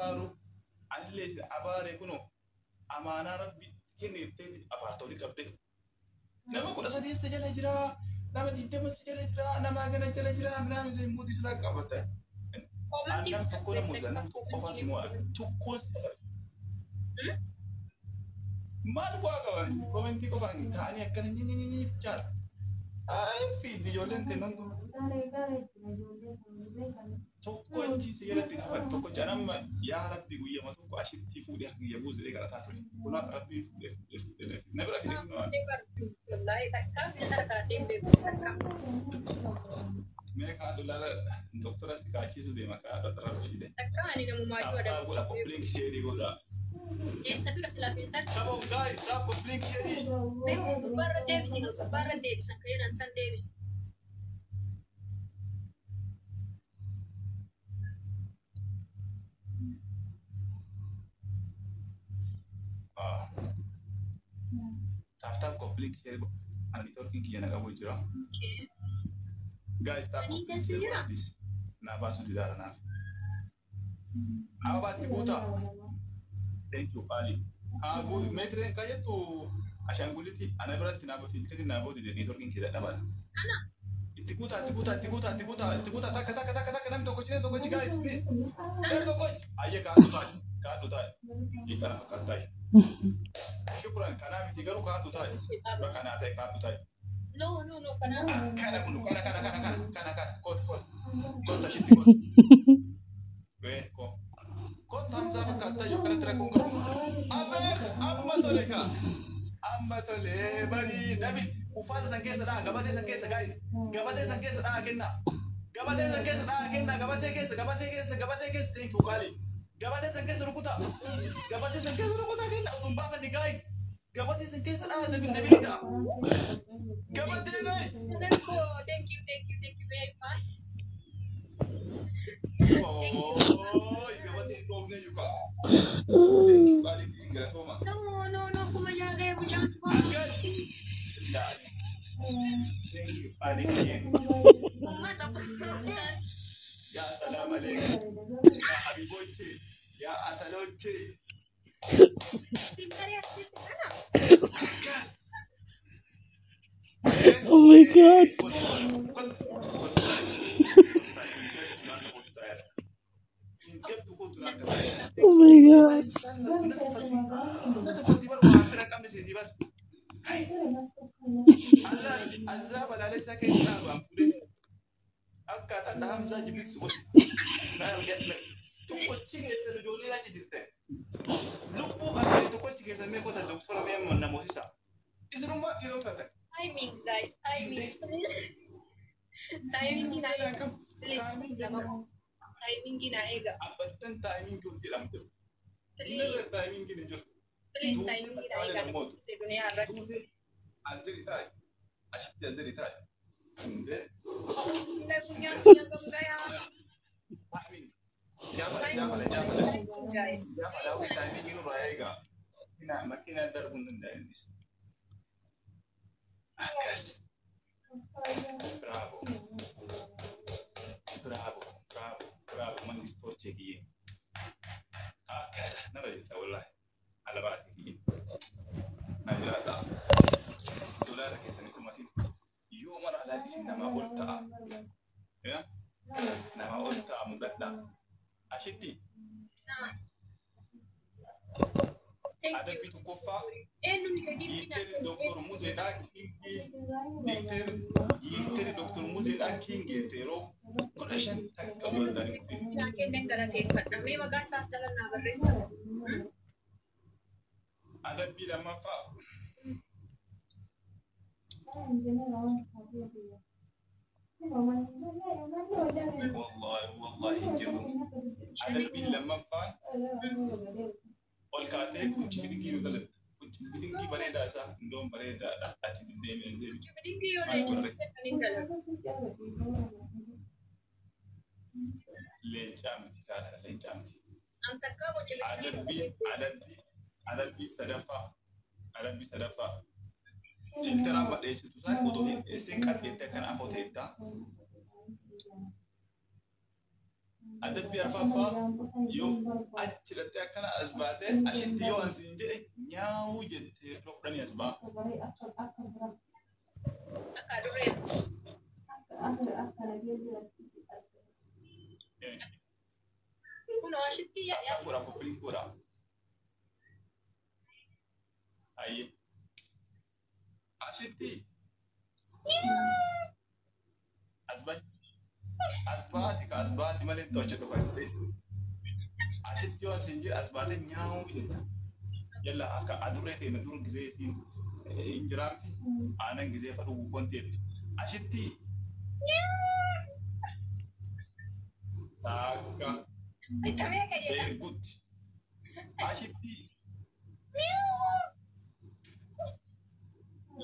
abaaru anillee abaaree kunoo amaanaa rabbi kenneettee abaartoolee qabdee nama 13 jala jira nama 20 jala jira nama gana jala jira minaan isee mootii silaa qabata annam tokko namoota nam tokko qofaan si mo'a tokkoon si maal bu'aa qaban komentii qofaan ta'anii akkana ni jaala fiidi ijoolleen teeman tokko achi seeratti hafan tokko janamma yaa rabbi guyyama tokko ashitti fuudhee guyya buusee kadhataa ture kun rabbi fuudhee na bira fide wallahi takka meeqa dollara doktora si kaachiisu deema kadhata fide takka ani namumaa jooda godha public share godha esa dura sila filter come on guys stop public share bego barra Davis kairan San Davis Tap public share ani talking kiya na gabo jira okay guys stop public share please na basu didara na abati buta thank you Ali abu metre kayetu ashanguliti anabrati na filteri na bodi de talking kiya da bana ana tiguta taka nam to coach guys please nam to coach aye ka duta itara katai shukran kana mitigaru ka duta bakana tai ka duta no kana kot tashiti kot hamza bakata yo kana tra kunga abe amma tole bani david ufata sankesa da gabate sankesa guys gabate sankesa da kenna gabate kesa thank you kali gabate sankesa rukuta kenna udum baka di guys gabate sankesa da david da gabate dai thank you very much oh gabate govne yuka thank you kali ingratoma no kuma jaga ya bujan guys thank you Ali mama ya salam alaikum ya habiboche ya asaloche oh my god oh my god Allah azab alaysa kaysna wa fude akka tan hamza jibril sugot na algatna to ko cige se do joli la ci dirte luppu ak to ko cige se me ko ta docteur me mon na mosisa isru ma ilo ta timing guys timing gina ega timing gina ega abatan timing ko tiram to timing gina jo please timing gina ega se dunia arati azritai ashti azritai inde sudah punya kamu gaya timing jamale guys jamale timing ini raega ina makina darbun ndais akas bravo man istorche kiye akada nabaita wallahi ala baasi najrada dolar kesan kumatin yo mara ala disi nama ulta ya nama ulta mudadda ashiti ada bitu kofa dikter doktor muzeda kingi tero connection takabul dari kita kenden garate fadna me maga sas jalan na barresa ada bila mafa والله جرو على بيل لما فان والكاتب كنت بدي ودلت كنت بدي بريدا سا ندوم بريدا أتي بدي بدي لين جامتي كذا لين جامتي أنت كابو على البيت صدفة filtera pada itu saya butuhin singkat kita kan apa kita adabbii arfaffaa yoo achirratti akkana as baatee ashitti yoo ansiin jedhe nyaawuu jettee dhodhanii as baa. Akka duree. Kun ashitti yaa. Kura koppiliin kura. Aye. Ashitti. Asbaati ka asbaati malee tocha dhufate. Ashitti yoo asin jedhe asbaate nyaa'uu jetta. Yalla akka adurree ta'e dur gisee siin injiraamti aanan gisee fadhu buufon ta'e. Ashitti. Akka. Very good. Ashitti.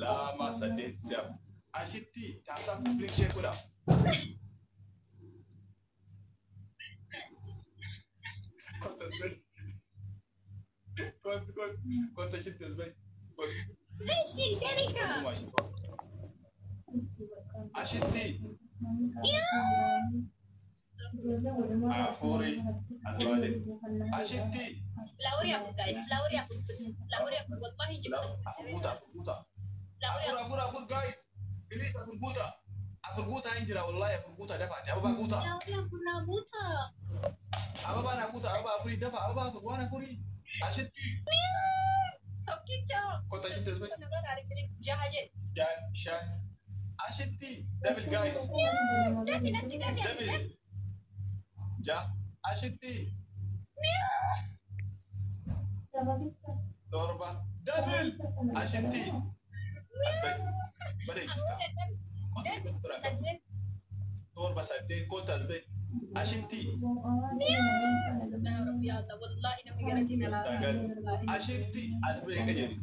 Lama saddeet siap. Ashitti taasa public share kudha. Kota ashitti as bahe. Ashitti. Afuri asbaade. Ashitti. Lauri afur guys, lauri afur wallahi jibta. Afur guys. Please afur guta injira wallahi afur guta dafa. Ababa guta. Lauri afur na guta. Ababa na guta, ababa afuri dafa, ababa afur wana afuri. Ashitti. Okay, ciao. Kota ashitti as bahe. Nama dari please jahaje. Dan shan. Ashitti. Double guys. Double. Ja. Ashitti. Torba. Double. Ashitti. Bare kiska. Torba saddeet kota as bahe. Ashitti. Ya Allah, wallahi nama garasin ala. Ashitti as bahe ka jedhi.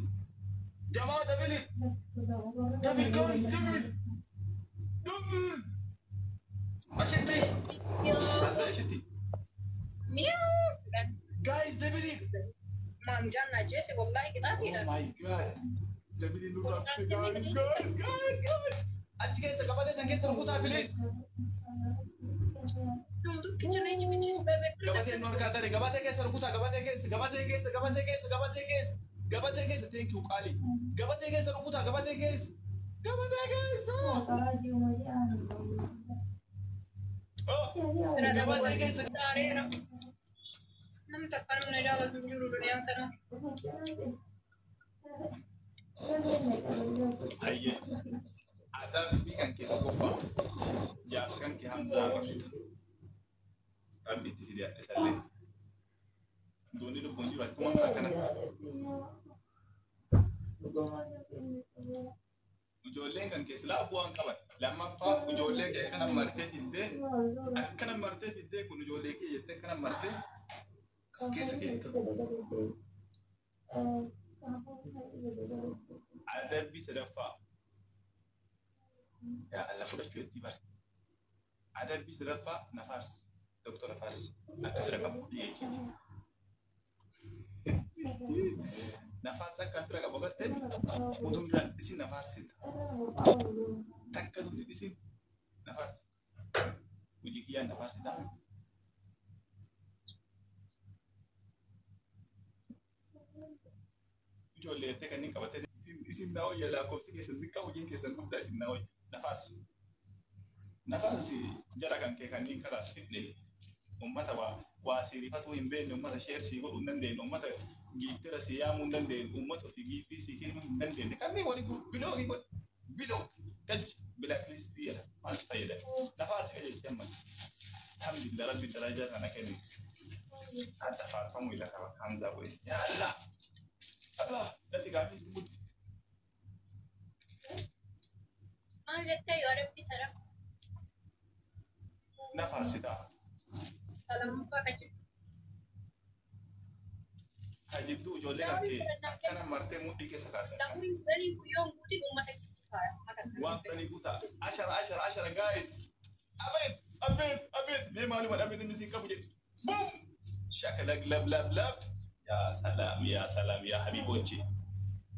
Jamaa double. Double guys, double. Double. Ashitti. As bahe ashitti. Guys, double. Mam janna jese wallahi kitati. Oh my god. Double nurra. Guys. Achi keessa gabatee san keessa rukutaa please. Untuk kitchen aja bicis bebe. Gabatee nu harkaa tare gabatee keessa rukutaa gabatee keessa. Thank you Qali. Gabatee keessa rukutaa gabatee keessa. Oh. Gabatee keessa. Darera. Nam takkan menjawab juru dunia tanah. Hayye. Ada bikin kita kofa. Ya sekarang kita hamzah rafita. Rabbi tidak esalle. Doni lu bonjur atuan kakana. Ujolen kan kesla buang kawan. Lama fa ujolen ke kana marte fidde. Akkana marte fidde kun ujolen ke yette kana marte. Skese itu. Ada bisa dapat. Ya Allah sudah cuci tiba. Ada bisa dapat nafas. Dokter nafas. Akan kamu iya gitu. Nafas akan terangkat banget tadi. Udung dan di sini nafas itu. Tak kadung di sini nafas. Uji kian nafas itu. Ujolle te kan ni kabate isin nawo ya la ko sige sen dikka ujin ke sen gudda isin nawo nafas si jara kan ke kan ni kala fitne ummata wa siri fatu imbe no ummata share si go undan de ummata giftera si ya mun dan de ummata fi gifti si ke mun dan de kan ni woni go bilo kad bila kristi ya mal fayda nafas ke jamma alhamdulillah rabbil darajat ana kani anta fa kamu ila ka hamza wa ya allah Allah, nanti kami jemput. Lihat kayak orang bisa ram. Nafas itu. Kalau muka kecil. Haji itu jole kan ke. Karena marte mu di kesakatan. Tapi dari buyong budi rumah tak kisah. Uang dari buta. Asyara guys. Abid. Dia maklumat Abid ini sih kamu jadi. Boom. Syakalag lab. Ya salam ya Habiboci.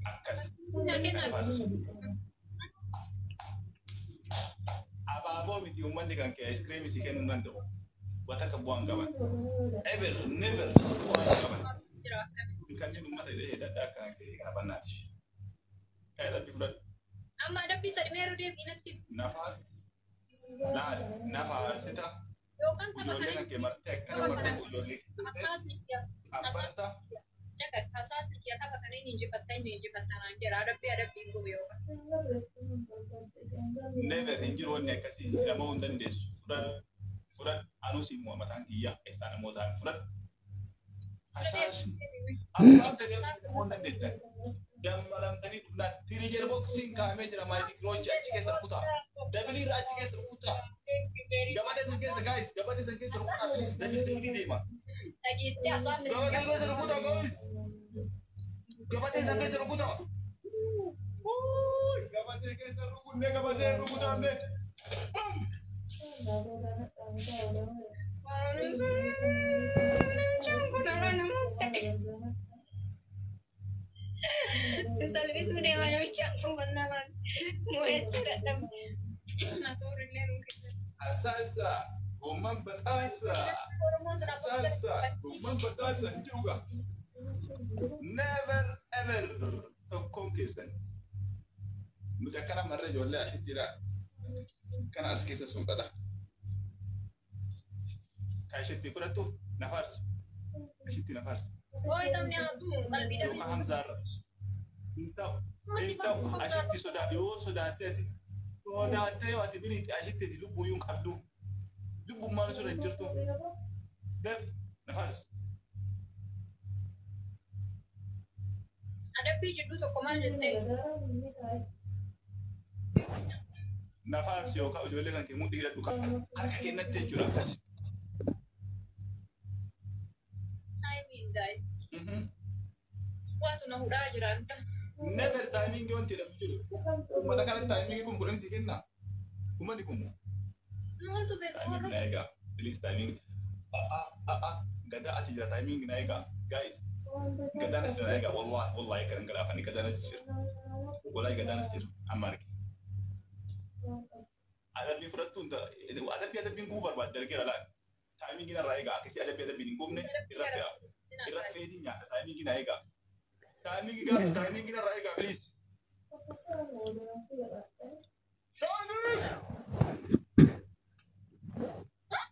Akas. Nafas. Abo miti umman dikan ke ice cream si ken ungando. wataka buang kawan. Ever, never buang kawan. Kan ni rumah tadi dah kan kenapa nasi? Kayak tapi sudah. Amma ada bisa di meru dia minat tim. Nafas. Nah, nafas itu. Yo kan sama Ujolnya kan kemartek, kan martek ujolnya. asas nih ya. Apa itu? Jaga asas nih ya apa kan ini jepatan aja ada pinggul yo. Never injiro ne kasi ya mau dan des. Sudah anu si Muhammad Anggia sana mau dan sudah asas. Apa tadi mau dan des. Jam malam tadi sudah tiri jer boxing kami jera mai kroja cike serputa. Dabili ra cike serputa. Gabate sangke guys, gabate sangke serputa please dabili deh mah. Lagi asas. Gabate serputa guys. Gabate sangke serputa. Wuh, gabate sangke serputa gabate serputa amne. Bam. Salvi sudah mana macam pemandangan mau cerita dalam naturin lagi. Asasa, gumam batasa. Asasa, gumam batasa juga. Never ever tokkon kesan. Mutakana marre jolle ashitira. Kana askesa sumbada. Kashiti furatu nafars. Ashiti nafars. Oh itu aku kalau tidak Joka Hamzar. Então ashiti sudah tete. Sudah tete waktu ini ashiti di lubu yung kabdu. Lubu mana sudah jirtu. Dev nafars. ada video tuh komal jente. Nafars yo ka ujole kan kemu diga duka. Harka kenat te jura kas. I mean guys. Waktu nak udah jiranta. Never timing yon tidak begitu. Mata kan timing pun kurang sikit na. Kuma di kumu. Mau tuh Timing berkorok. naik Please timing. Gada aja jira timing naik guys. Gada nasi naik wallahi kan gada afani gada nasi sir. Wallahi gada nasi sir. Amarik. Ada bi furat tunta. Ada bi gubar buat dari kira lah. Timing gina naik kasi ada bi gumne. Irafia di nya. Timing gina naik. Timing guys, timing gina naik please.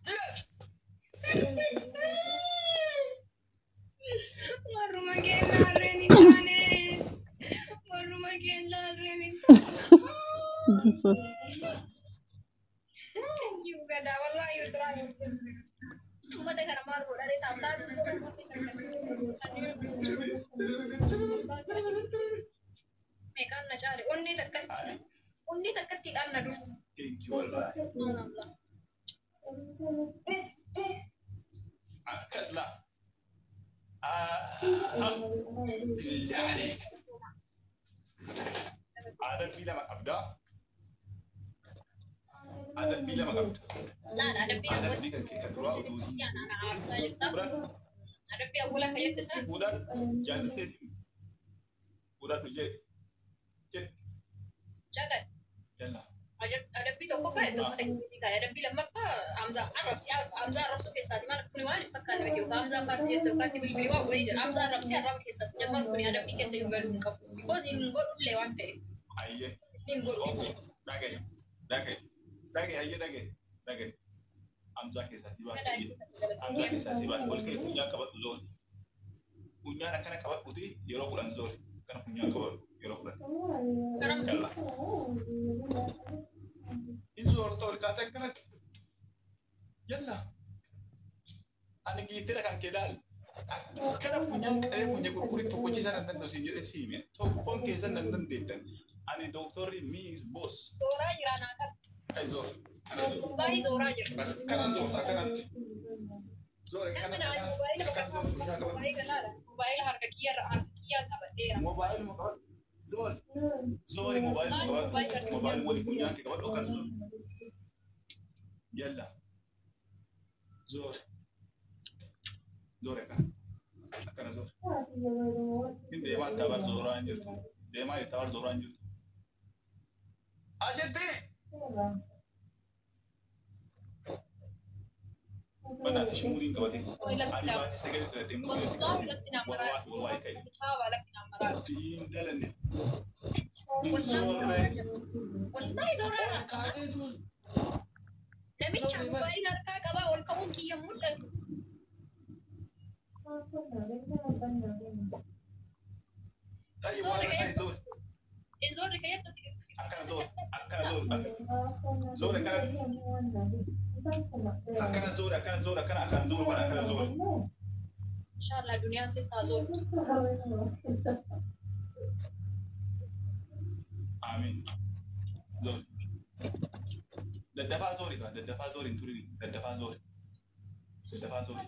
Yes. Maruma kena reni tane. Maruma kena reni. Jesus. Juga dah wallah itu terakhir. Cuma dengar malu dari tanda Mekan na cari undi takat tian na dus. Thank you wallahi. Allah. Kaslah. Billah عليك. Ada bila mak abda. Ada bila mak abda. Nah, ada pihak Ada bila kita tura uduhi. yang anak asal itu. Budak, Ada pihak bola kayak itu sah. budak jangan tadi. Budak tu je. Cek Jaga. jalan. Ada pihak kok itu mata fisika. Ada bilang apa? Amza Arab suka saat mana punya wani fakkan video. Amza parti itu kan tiba tiba wah wajar. Amza Arab kisah sejak punya ada pikir saya juga lengkap. Because ini gol lewante. Aye. Ini gol. Okay. Dage aye. Amza kisah siwa sih. Amza kisah siwa. Boleh punya kabat zol. Punya nak kena kabat putih. Yoro bulan zol. Kan punya kabat yoro bulan. Sekarang Jalan. Inzor tol kata kena. Yalla. Ani gistira kan kedal. Kana punya kurkuri to kochi sana tanto sinjire simi. To kon ke sana nan detan. Ani doktor mi is boss. Zora jirana kan. Ai zor. Bayi Zora aja. Kana zor kana. Zor kana. Mobile harga kia kabar dera. Mobile mo kawan. Zor mobile mo di punya ke kawan okan zor. Yalla. Zor kan. Kana zor. Inde ma tabar zor anjir tu. Dema tabar zor anjir. Ashenti. Bana shimuri ngawati. Wai lafti Ali dam. bati sagale da demu Wallahi ya. lafti na mara. Wallahi kai. Tawa lafti na mara. Tin dalane. Wallahi zorana. Kaade tu. Namicha mobaayila harkaa qabaa ol ka'uun kiyya mul'atu. Ai wala kai zor. Zorri kayyattu. Akkana zor. Zor akkana. Akkana zor akkana zor. Inshallah duniyaan sittaa zortu. Amin. Zor. Daddafaa zori ka daddafaa zori hin turin daddafaa zori. Daddafaa zori.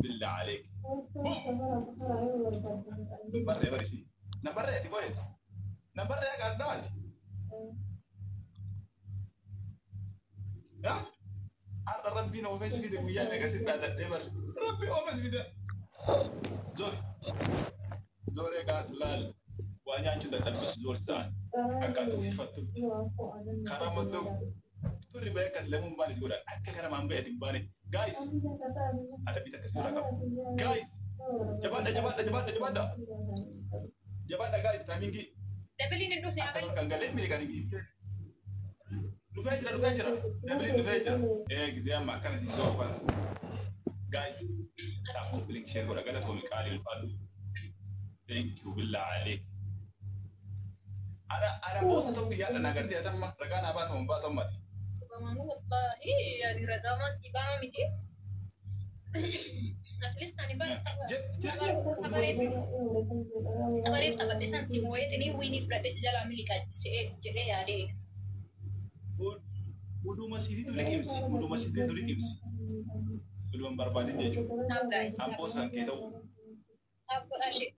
Billah عليك. Nambarra ya barisi. Nambarra ya tiboye. Nambarra ya gardawati. Ya? Arda Rabbi na ofes video guya ne gasin da debar. Rabbi ofes video. Zore ga lal. Wanya anchu da tabis zor sa. Aka to sifatu. Karamaddo. Turi ba ka lemun bani gura. Akka karama ambe yatin bani. Guys. Ada pita kasih rakam. Guys. Jabada guys tamingi. Dabaliin hin dhufne Akka kan galee mi kan ngi. Dhufee jira. Dabaliin dhufee jira. Gizee amma akkana sin zor kwa. Guys. Tamu link share godha gala tomi qaalii ulfaadhu. Thank you billah عليك. Ana boosa tokko yaadha nagartee atamma ragaa naa baatamu baatammati. Dhugamaan wallahi yaani ragaamaa si baama miti. At least ani ban tabareef taphadhisan si moo'eetini wiinii fudhadhe si jalaa miliqaa jedhee yaadee. Uduma sidiitu liqimsi. Belum barbaadin jechuudha. Naaf guys. Amboos kan kee ta'u. Naaf godhaa ishee.